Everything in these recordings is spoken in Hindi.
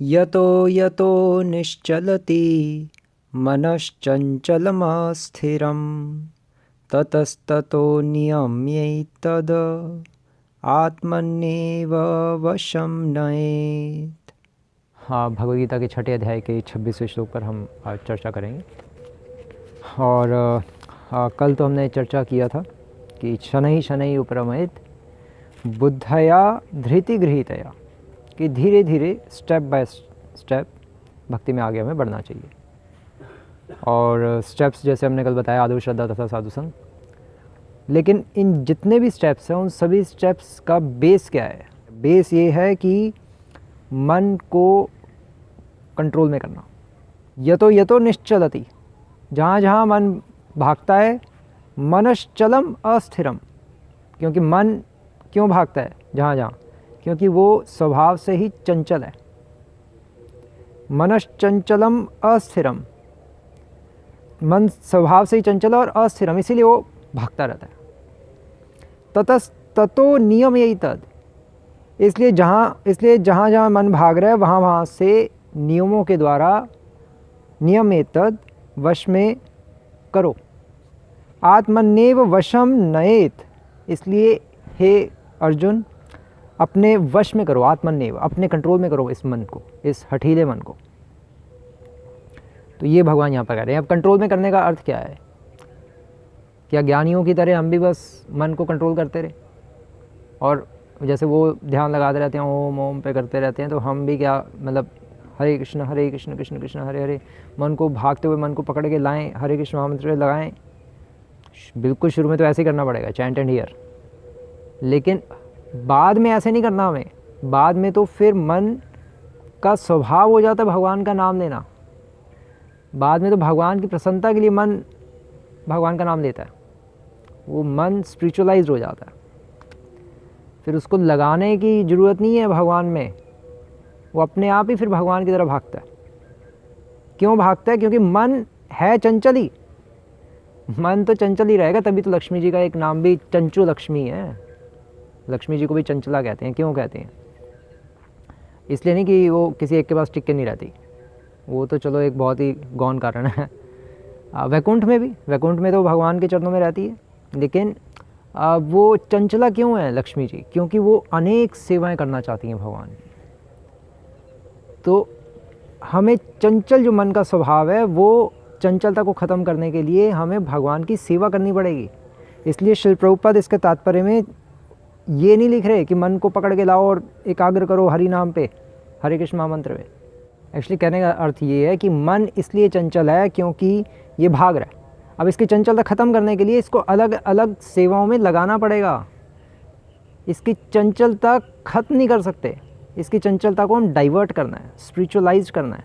यतो यतो निश्चलति मनश्चञ्चलमस्थिरं ततस्ततो नियम्यैतद् आत्मन्येव वशं नयेत्। हाँ, भगवद गीता के छठे अध्याय के 26वें श्लोक पर हम आज चर्चा करेंगे। और कल तो हमने चर्चा किया था कि शनैः शनैः उपरमयेत् बुद्धया धृति गृहीतया, कि धीरे धीरे स्टेप बाय स्टेप भक्ति में आगे हमें बढ़ना चाहिए। और स्टेप्स जैसे हमने कल बताया, आदर श्रद्धा तथा साधु संग। लेकिन इन जितने भी स्टेप्स हैं उन सभी स्टेप्स का बेस क्या है? बेस ये है कि मन को कंट्रोल में करना। यतो यतो निश्चलति, जहाँ जहाँ मन भागता है, मनश्चलम अस्थिरम, क्योंकि मन क्यों भागता है जहाँ जहाँ? क्योंकि वो स्वभाव से ही चंचल है। मनश्चंचलम अस्थिरम, मन स्वभाव से ही चंचल और अस्थिरम, इसीलिए वो भागता रहता है। ततो नियम यही तद, इसलिए जहाँ जहाँ मन भाग रहा है वहाँ वहाँ से नियमों के द्वारा नियम एतद वश में करो। आत्मन्येव वशम नयेत, इसलिए हे अर्जुन अपने वश में करो, आत्मन्येव, अपने कंट्रोल में करो इस मन को, इस हठीले मन को। तो ये भगवान यहाँ पर कह रहे हैं। अब कंट्रोल में करने का अर्थ क्या है? क्या ज्ञानियों की तरह हम भी बस मन को कंट्रोल करते रहे और जैसे वो ध्यान लगाते रहते हैं, ओम ओम पे करते रहते हैं, तो हम भी क्या मतलब हरे कृष्ण कृष्ण कृष्ण हरे हरे, मन को भागते हुए मन को पकड़ के लाएं, हरे कृष्ण महामंत्र लगाएं? बिल्कुल शुरू में तो ऐसे ही करना पड़ेगा, चैंट एंड हियर। लेकिन बाद में ऐसे नहीं करना हमें। बाद में तो फिर मन का स्वभाव हो जाता है भगवान का नाम लेना। बाद में तो भगवान की प्रसन्नता के लिए मन भगवान का नाम लेता है। वो मन स्पिरिचुअलाइज्ड हो जाता है। फिर उसको लगाने की ज़रूरत नहीं है भगवान में, वो अपने आप ही फिर भगवान की तरफ भागता है। क्यों भागता है? क्योंकि मन है चंचल ही। मन तो चंचल ही रहेगा, तभी तो लक्ष्मी जी का एक नाम भी चंचू लक्ष्मी है। लक्ष्मी जी को भी चंचला कहते हैं। क्यों कहते हैं? इसलिए नहीं कि वो किसी एक के पास टिक के नहीं रहती, वो तो चलो एक बहुत ही गौण कारण है। वैकुंठ में भी, वैकुंठ में तो भगवान के चरणों में रहती है। लेकिन वो चंचला क्यों है लक्ष्मी जी? क्योंकि वो अनेक सेवाएं करना चाहती हैं भगवान की। तो हमें चंचल जो मन का स्वभाव है, वो चंचलता को ख़त्म करने के लिए हमें भगवान की सेवा करनी पड़ेगी। इसलिए श्रील प्रभुपाद इसके तात्पर्य में ये नहीं लिख रहे कि मन को पकड़ के लाओ और एकाग्र करो हरि नाम पे, हरे कृष्ण महामंत्र में। एक्चुअली कहने का अर्थ ये है कि मन इसलिए चंचल है क्योंकि ये भाग रहा है। अब इसकी चंचलता ख़त्म करने के लिए इसको अलग अलग सेवाओं में लगाना पड़ेगा। इसकी चंचलता ख़त्म नहीं कर सकते। इसकी चंचलता को हम डाइवर्ट करना है, स्पिरिचुअलाइज करना है।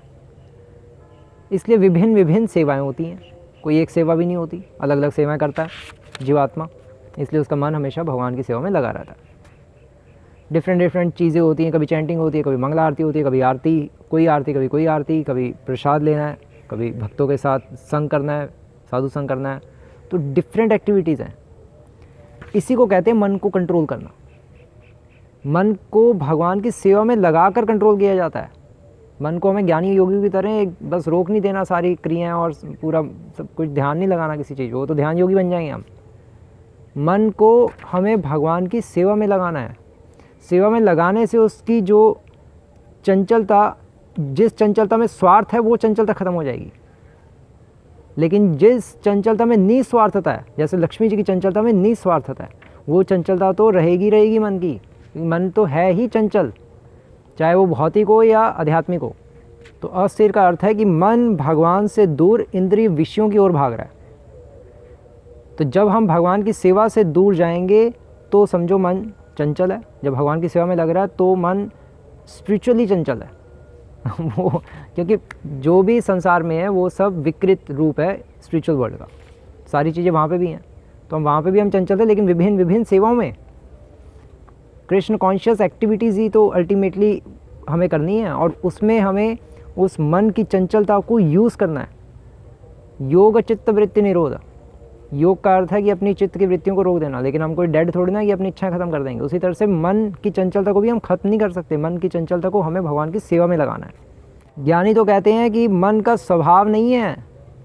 इसलिए विभिन्न विभिन्न सेवाएं होती हैं। कोई एक सेवा भी नहीं होती, अलग अलग सेवाएं करता है जीवात्मा। इसलिए उसका मन हमेशा भगवान की सेवा में लगा रहता है। डिफरेंट चीज़ें होती हैं। कभी चैंटिंग होती है, कभी मंगला आरती होती है, कभी आरती, कोई आरती, कभी कोई आरती, कभी प्रसाद लेना है, कभी भक्तों के साथ संग करना है, साधु संग करना है। तो डिफरेंट एक्टिविटीज़ हैं। इसी को कहते हैं मन को कंट्रोल करना। मन को भगवान की सेवा में लगाकर कंट्रोल किया जाता है। मन को हमें ज्ञानी योगी की तरह बस रोक नहीं देना सारी क्रियाएं और पूरा सब कुछ ध्यान नहीं लगाना किसी चीज़, वो तो ध्यान योगी बन जाएंगे हम। मन को हमें भगवान की सेवा में लगाना है। सेवा में लगाने से उसकी जो चंचलता, जिस चंचलता में स्वार्थ है, वो चंचलता ख़त्म हो जाएगी। लेकिन जिस चंचलता में निस्वार्थता है, जैसे लक्ष्मी जी की चंचलता में निस्वार्थता है, वो चंचलता तो रहेगी मन की। मन तो है ही चंचल, चाहे वो भौतिक हो या आध्यात्मिक हो। तो अस्थिर का अर्थ है कि मन भगवान से दूर इंद्रिय विषयों की ओर भाग रहा है। तो जब हम भगवान की सेवा से दूर जाएंगे तो समझो मन चंचल है। जब भगवान की सेवा में लग रहा है तो मन स्पिरिचुअली चंचल है। वो क्योंकि जो भी संसार में है वो सब विकृत रूप है स्पिरिचुअल वर्ल्ड का। सारी चीज़ें वहाँ पे भी हैं, तो हम वहाँ पे भी हम चंचल थे। लेकिन विभिन्न विभिन्न सेवाओं में कृष्ण कॉन्शियस एक्टिविटीज़ ही तो अल्टीमेटली हमें करनी है, और उसमें हमें उस मन की चंचलता को यूज़ करना है। योग चित्त वृत्ति निरोध, योग का अर्थ है कि अपनी चित्त की वृत्तियों को रोक देना। लेकिन हम कोई डेड थोड़ी ना कि अपनी इच्छाएं खत्म कर देंगे। उसी तरह से मन की चंचलता को भी हम खत्म नहीं कर सकते। मन की चंचलता को हमें भगवान की सेवा में लगाना है। ज्ञानी तो कहते हैं कि मन का स्वभाव नहीं है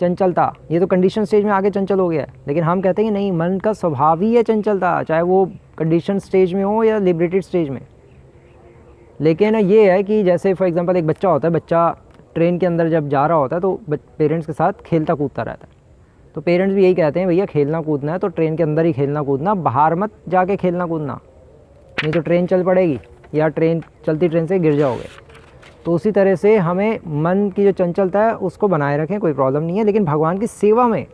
चंचलता, ये तो कंडीशन स्टेज में आके चंचल हो गया है। लेकिन हम कहते हैं कि नहीं, मन का स्वभाव ही है चंचलता, चाहे वो कंडीशन स्टेज में हो या लिबरेटेड स्टेज में। लेकिन ये है कि जैसे फॉर एग्जांपल एक बच्चा होता है, बच्चा ट्रेन के अंदर जब जा रहा होता है तो पेरेंट्स के साथ खेलता कूदता रहता है। तो पेरेंट्स भी यही कहते हैं, भैया खेलना कूदना है तो ट्रेन के अंदर ही खेलना कूदना, बाहर मत जाके खेलना कूदना, नहीं तो ट्रेन चल पड़ेगी या चलती ट्रेन से गिर जाओगे। तो उसी तरह से हमें मन की जो चंचलता है उसको बनाए रखें, कोई प्रॉब्लम नहीं है। लेकिन भगवान की सेवा में,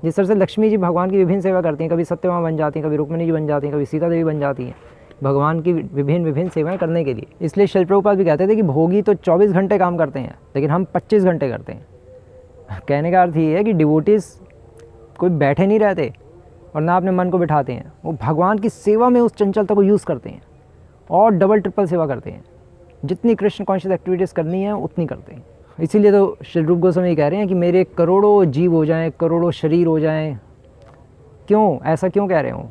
जिस तरह से लक्ष्मी जी भगवान की विभिन्न सेवा करती हैं, कभी सत्यभामा बन जाती हैं, कभी रुक्मिणी जी बन जाती हैं, कभी सीता देवी बन जाती हैं, भगवान की विभिन्न सेवाएं करने के लिए। इसलिए शिल प्रभुपाद भी कहते थे कि भोगी तो 24 घंटे काम करते हैं, लेकिन हम 25 घंटे करते हैं। कहने का अर्थ ये है कि डिवोटीज कोई बैठे नहीं रहते और ना अपने मन को बिठाते हैं, वो भगवान की सेवा में उस चंचलता को यूज़ करते हैं और डबल ट्रिपल सेवा करते हैं। जितनी कृष्ण कॉन्शियस एक्टिविटीज़ करनी है उतनी करते हैं। इसीलिए तो श्री रूप गोस्वामी कह रहे हैं कि मेरे करोड़ों जीव हो जाएं, करोड़ों शरीर हो जाएं। क्यों ऐसा क्यों कह रहे हो?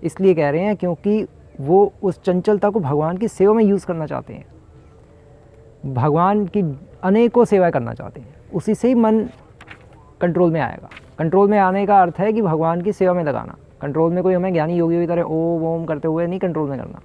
इसलिए कह रहे हैं क्योंकि वो उस चंचलता को भगवान की सेवा में यूज़ करना चाहते हैं, भगवान की अनेकों सेवाएं करना चाहते हैं। उसी से ही मन कंट्रोल में आएगा। कंट्रोल में आने का अर्थ है कि भगवान की सेवा में लगाना। कंट्रोल में कोई हमें ज्ञानी योगी की तरह ओम ओम करते हुए नहीं कंट्रोल में करना।